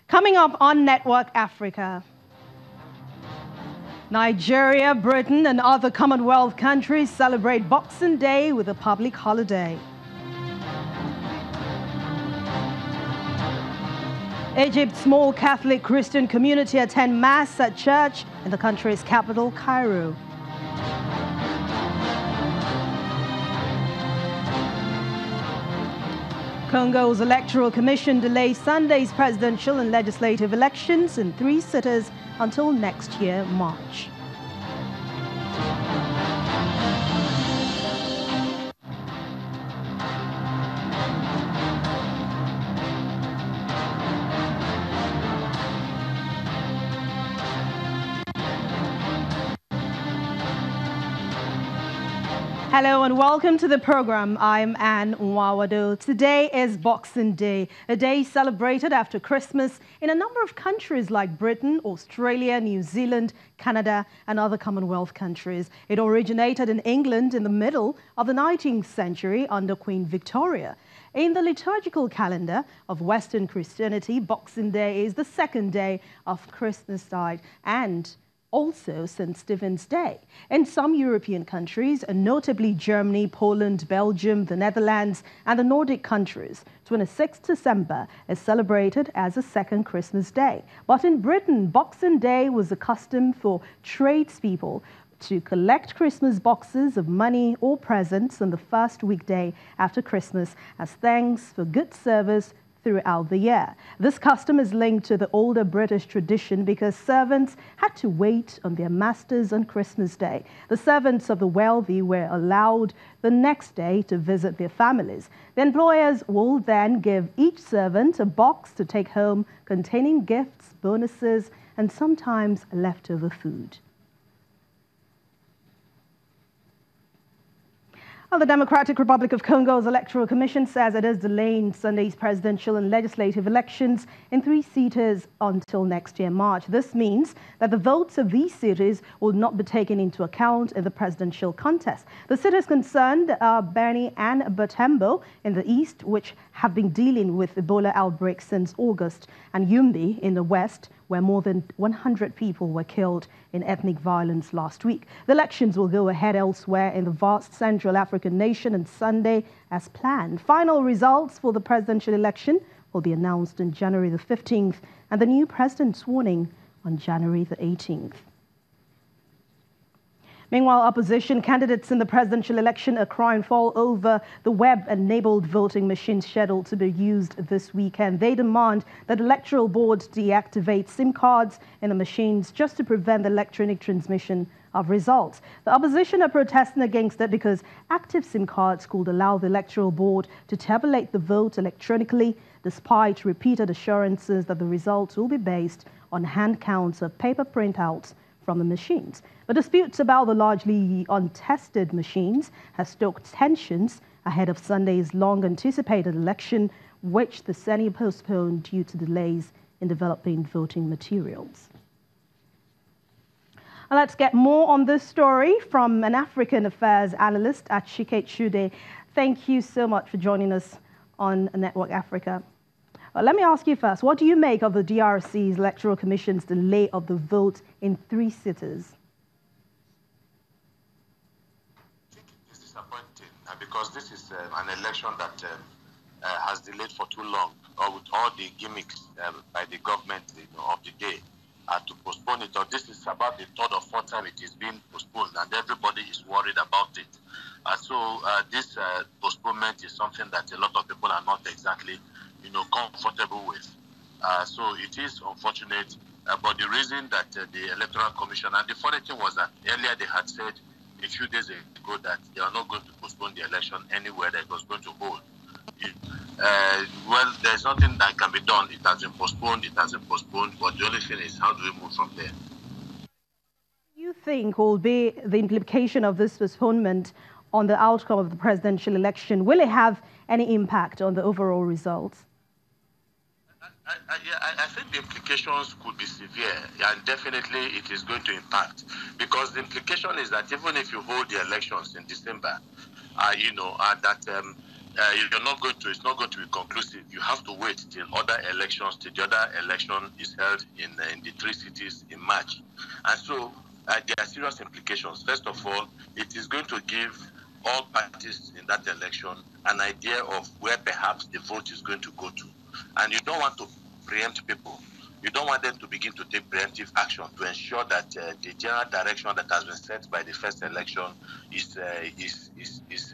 Coming up on Network Africa. Nigeria, Britain and other Commonwealth countries celebrate Boxing Day with a public holiday. Egypt's small Catholic Christian community attend Mass at church in the country's capital, Cairo. Congo's Electoral Commission delays Sunday's presidential and legislative elections in 3 cities until next year, March. Hello and welcome to the program. I'm Anne Nwawado. Today is Boxing Day, a day celebrated after Christmas in a number of countries like Britain, Australia, New Zealand, Canada and other Commonwealth countries. It originated in England in the middle of the 19th century under Queen Victoria. In the liturgical calendar of Western Christianity, Boxing Day is the second day of Christmastide and also St. Stephen's Day. In some European countries, notably Germany, Poland, Belgium, the Netherlands and the Nordic countries, 26th December is celebrated as a second Christmas day. But in Britain, Boxing Day was a custom for tradespeople to collect Christmas boxes of money or presents on the first weekday after Christmas as thanks for good service throughout the year. This custom is linked to the older British tradition because servants had to wait on their masters on Christmas Day. The servants of the wealthy were allowed the next day to visit their families. The employers will then give each servant a box to take home containing gifts, bonuses, and sometimes leftover food. Well, the Democratic Republic of Congo's Electoral Commission says it is delaying Sunday's presidential and legislative elections in 3 cities until next year, March. This means that the votes of these cities will not be taken into account in the presidential contest. The cities concerned are Beni and Butembo in the east, which have been dealing with Ebola outbreaks since August, and Yumbi in the west, where more than 100 people were killed in ethnic violence last week. The elections will go ahead elsewhere in the vast Central African nation on Sunday as planned. Final results for the presidential election will be announced on January the 15th and the new president sworn in on January the 18th. Meanwhile, opposition candidates in the presidential election are crying foul over the web-enabled voting machines scheduled to be used this weekend. They demand that electoral boards deactivate SIM cards in the machines just to prevent the electronic transmission of results. The opposition are protesting against it because active SIM cards could allow the electoral board to tabulate the vote electronically, despite repeated assurances that the results will be based on hand counts of paper printouts from the machines. But disputes about the largely untested machines have stoked tensions ahead of Sunday's long-anticipated election, which the Senate postponed due to delays in developing voting materials. And let's get more on this story from an African affairs analyst at Chike Chude. Thank you so much for joining us on Network Africa. Let me ask you first, what do you make of the DRC's Electoral Commission's delay of the vote in 3 cities? I think it is disappointing because this is an election that has delayed for too long, or with all the gimmicks by the government of the day to postpone it. Or this is about the 3rd or 4th time it is being postponed, and everybody is worried about it. So this postponement is something that a lot of people are not exactly comfortable with. So it is unfortunate, but the reason that the Electoral Commission, and the funny thing was that earlier they had said a few days ago that they are not going to postpone the election anywhere, that it was going to hold. Well, there's nothing that can be done. It has been postponed, but the only thing is, how do we move from there? You think will be the implication of this postponement on the outcome of the presidential election? Will it have any impact on the overall results? I think the implications could be severe, and definitely it is going to impact, because the implication is that even if you hold the elections in December, you're not going to. It's not going to be conclusive. You have to wait till other elections. Till the other election is held in the three cities in March, and so there are serious implications. First of all, it is going to give all parties in that election an idea of where perhaps the vote is going to go to, and you don't want to preempt people. You don't want them to begin to take preemptive action to ensure that the general direction that has been set by the first election is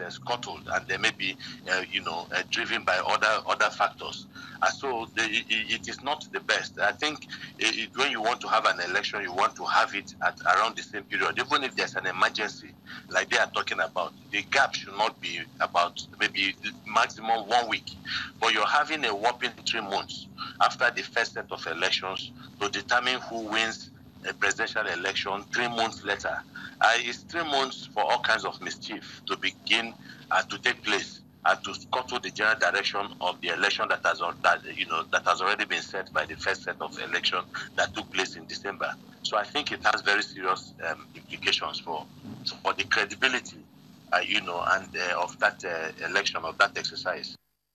scuttled, and they may be, driven by other factors. So it is not the best. I think when you want to have an election, you want to have it at around the same period, even if there's an emergency like they are talking about. The gap should not be about maybe maximum 1 week, but you're having a whopping 3 months after the first set of elections to determine who wins a presidential election 3 months later. It's 3 months for all kinds of mischief to begin to take place and to scuttle the general direction of the election that has already been set by the first set of election that took place in December. So I think it has very serious implications for the credibility, of that election, of that exercise.